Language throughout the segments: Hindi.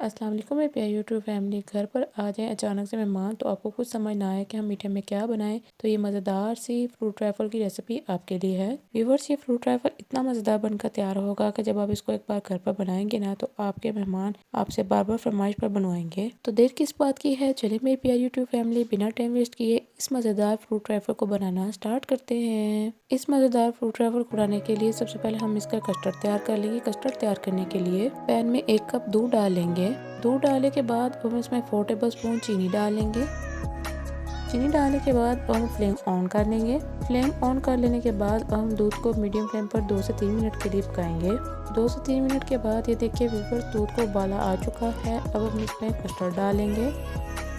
अस्सलाम वालेकुम मेरे प्यारे यूट्यूब फैमिली। घर पर आ जाए अचानक से मेहमान तो आपको कुछ समझ ना आए कि हम मीठे में क्या बनाएं, तो ये मज़ेदार सी फ्रूट ट्रैफल की रेसिपी आपके लिए है। व्यूअर्स, ये फ्रूट ट्रैफल इतना मज़ेदार बनकर तैयार होगा कि जब आप इसको एक बार घर पर बनाएंगे ना तो आपके मेहमान आपसे बार बार फरमाइश पर बनवाएंगे। तो देर किस बात की है, चलिए मेरे प्यारे यूट्यूब फैमिली बिना टाइम वेस्ट किए इस मज़ेदार फ्रूट ट्रैफल को बनाना स्टार्ट करते हैं। इस मज़ेदार फ्रूट ट्रैफल को बनाने के लिए सबसे पहले हम इसका कस्टर्ड तैयार कर लेंगे। कस्टर्ड तैयार करने के लिए पैन में 1 कप दूध डाल लेंगे। दूध डालने के बाद हम इसमें 4 टेबल स्पून चीनी डालेंगे। चीनी डालने के बाद हम फ्लेम ऑन कर लेंगे। फ्लेम ऑन कर लेने के बाद हम दूध को मीडियम फ्लेम पर 2 से 3 मिनट के लिए पकाएंगे। 2 से 3 मिनट के बाद ये देखिए व्यूअर्स, दूध को उबाला आ चुका है। अब हम इसमें कस्टर्ड डालेंगे।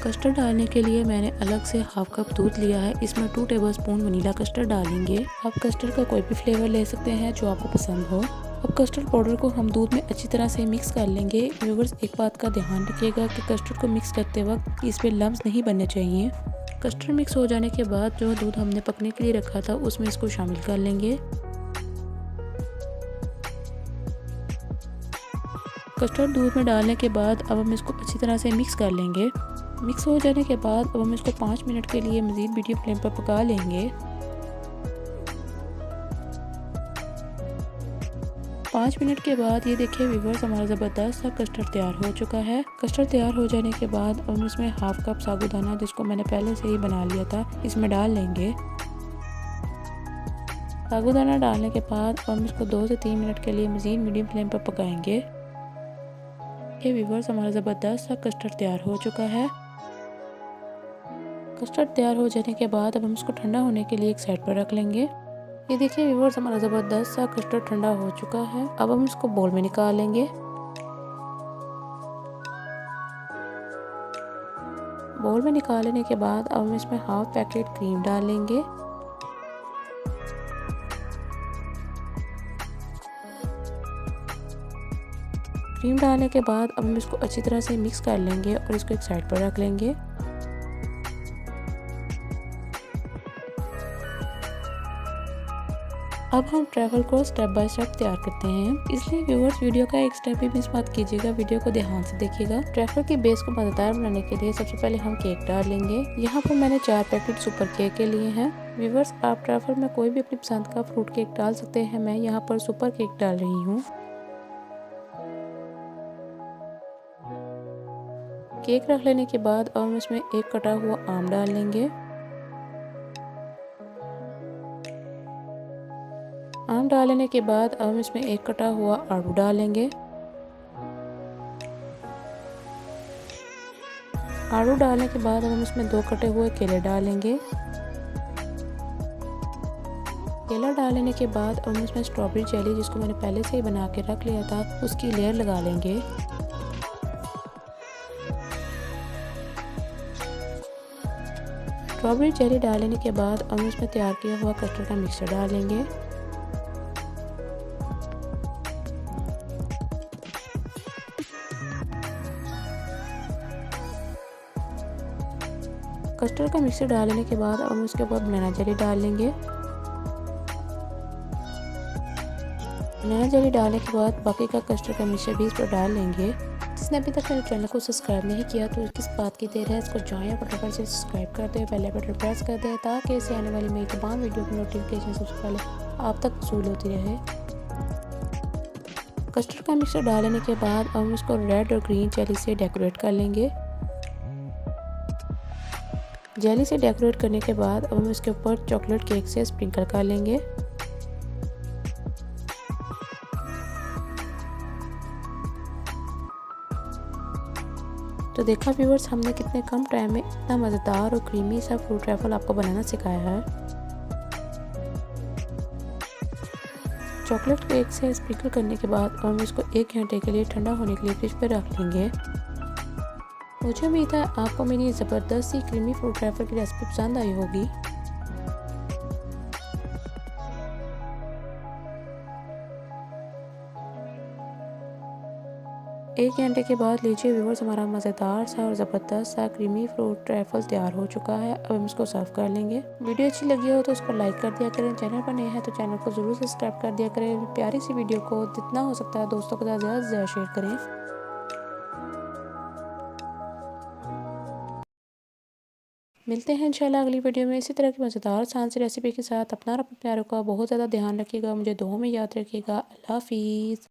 कस्टर्ड डालने के लिए मैंने अलग से हाफ कप दूध लिया है। इसमें 2 टेबल स्पून वनीला कस्टर्ड डालेंगे। आप कस्टर्ड का कोई भी फ्लेवर ले सकते हैं जो आपको पसंद हो। अब कस्टर्ड पाउडर को हम दूध में अच्छी तरह से मिक्स कर लेंगे। व्यूअर्स, एक बात का ध्यान रखिएगा कि कस्टर्ड को मिक्स करते वक्त इसमें लम्स नहीं बनने चाहिए। कस्टर्ड मिक्स हो जाने के बाद जो दूध हमने पकने के लिए रखा था उसमें इसको शामिल कर लेंगे। कस्टर्ड दूध में डालने के बाद अब हम इसको अच्छी तरह से मिक्स कर लेंगे। मिक्स हो जाने के बाद अब हम इसको 5 मिनट के लिए मज़ीद मीडियम फ्लेम पर पका लेंगे। 5 मिनट के बाद ये देखिए व्यूअर्स, हमारा ज़बरदस्त सा कस्टर्ड तैयार हो चुका है। कस्टर्ड तैयार हो जाने के बाद हम इसमें हाफ कप साबूदाना, जिसको मैंने पहले से ही बना लिया था, इसमें डाल लेंगे। साबूदाना डालने के बाद हम इसको 2 से 3 मिनट के लिए मज़ीद मीडियम फ्लेम पर पकाएंगे। ये व्यूअर्स, हमारा ज़बरदस्त सा कस्टर्ड तैयार हो चुका है। कस्टर्ड तैयार हो जाने के बाद अब हम इसको ठंडा होने के लिए एक साइड पर रख लेंगे। ये देखिए व्यूअर्स, हमारा ज़बरदस्त सा कस्टर्ड ठंडा हो चुका है। अब हम इसको बोल में निकाल लेंगे। बोल में निकाल लेने के बाद अब हम इसमें हाफ पैकेट क्रीम डाल लेंगे। क्रीम डालने के बाद अब हम इसको अच्छी तरह से मिक्स कर लेंगे और इसको एक साइड पर रख लेंगे। अब हम ट्रैफल को स्टेप बाय स्टेप तैयार करते हैं, इसलिए व्यूअर्स वीडियो का एक स्टेप भी मिस मत कीजिएगा। वीडियो को ध्यान से देखिएगा। ट्रैफल के बेस को मज़ेदार बनाने के लिए सबसे पहले हम केक डाल लेंगे। यहाँ पर मैंने 4 पैकेट सुपर केक के लिए हैं। व्यूअर्स, आप ट्रैफल में कोई भी अपनी पसंद का फ्रूट केक डाल सकते हैं। मैं यहाँ पर सुपर केक डाल रही हूँ। केक रख लेने के बाद अब हम इसमें एक कटा हुआ आम डाल लेंगे। आम डालने के बाद अब हम इसमें एक कटा हुआ आड़ू डालेंगे। आड़ू डालने के बाद हम इसमें 2 कटे हुए केले डालेंगे। केला डालने के बाद हम इसमें स्ट्रॉबेरी जेली, जिसको मैंने पहले से ही बना के रख लिया था, उसकी लेयर लगा लेंगे। स्ट्रॉबेरी जेली डालने के बाद हम इसमें तैयार किया हुआ कस्टर्ड का मिक्सचर डालेंगे। कस्टर्ड का मिक्सचर डालने के बाद अब हम उसके ऊपर बनाना जेली डाल लेंगे। बनाना जेली डालने के बाद बाकी का कस्टर्ड का मिक्सचर भी इस पर डाल लेंगे। जिसने अभी तक मेरे चैनल को सब्सक्राइब नहीं किया तो किस बात की देर है, इसको ज्वाइन फटाफट से सब्सक्राइब कर दे, बेल बटन प्रेस कर दे, ताकि इससे आने वाली मेरी तमाम वीडियो की नोटिफिकेशन सबसे पहले आप तक वसूल होती रहे। कस्टर्ड का मिक्सचर डालने के बाद हम इसको रेड और ग्रीन जेली से डेकोरेट कर लेंगे। जेली से डेकोरेट करने के बाद अब हम इसके ऊपर चॉकलेट केक से स्प्रिंकल कर लेंगे। तो देखा व्यूअर्स, हमने कितने कम टाइम में इतना मज़ेदार और क्रीमी सा फ्रूट ट्रैफल आपको बनाना सिखाया है। चॉकलेट केक से स्प्रिंकल करने के बाद हम इसको 1 घंटे के लिए ठंडा होने के लिए फ्रिज पर रख लेंगे। मुझे उम्मीद है आपको मेरी ज़बरदस्त सी क्रीमी फ्रूट ट्रैफल की रेसिपी पसंद आई होगी। एक घंटे के बाद लीजिए व्यूअर्स, हमारा मज़ेदार सा और ज़बरदस्त सा क्रीमी फ्रूट ट्रैफल तैयार हो चुका है। अब हम इसको सर्व कर लेंगे। वीडियो अच्छी लगी हो तो उसको लाइक कर दिया करें। चैनल पर नए हैं तो चैनल को ज़रूर सब्सक्राइब कर दिया करें। प्यारी सी वीडियो को जितना हो सकता है दोस्तों के साथ ज़्यादा से ज़्यादा शेयर करें। मिलते हैं इंशाल्लाह अगली वीडियो में इसी तरह की मज़ेदार आसान सी रेसिपी के साथ। अपना और अपने प्यारों का बहुत ज़्यादा ध्यान रखिएगा, मुझे दुआओं में याद रखिएगा। अल्लाह हाफ़िज़।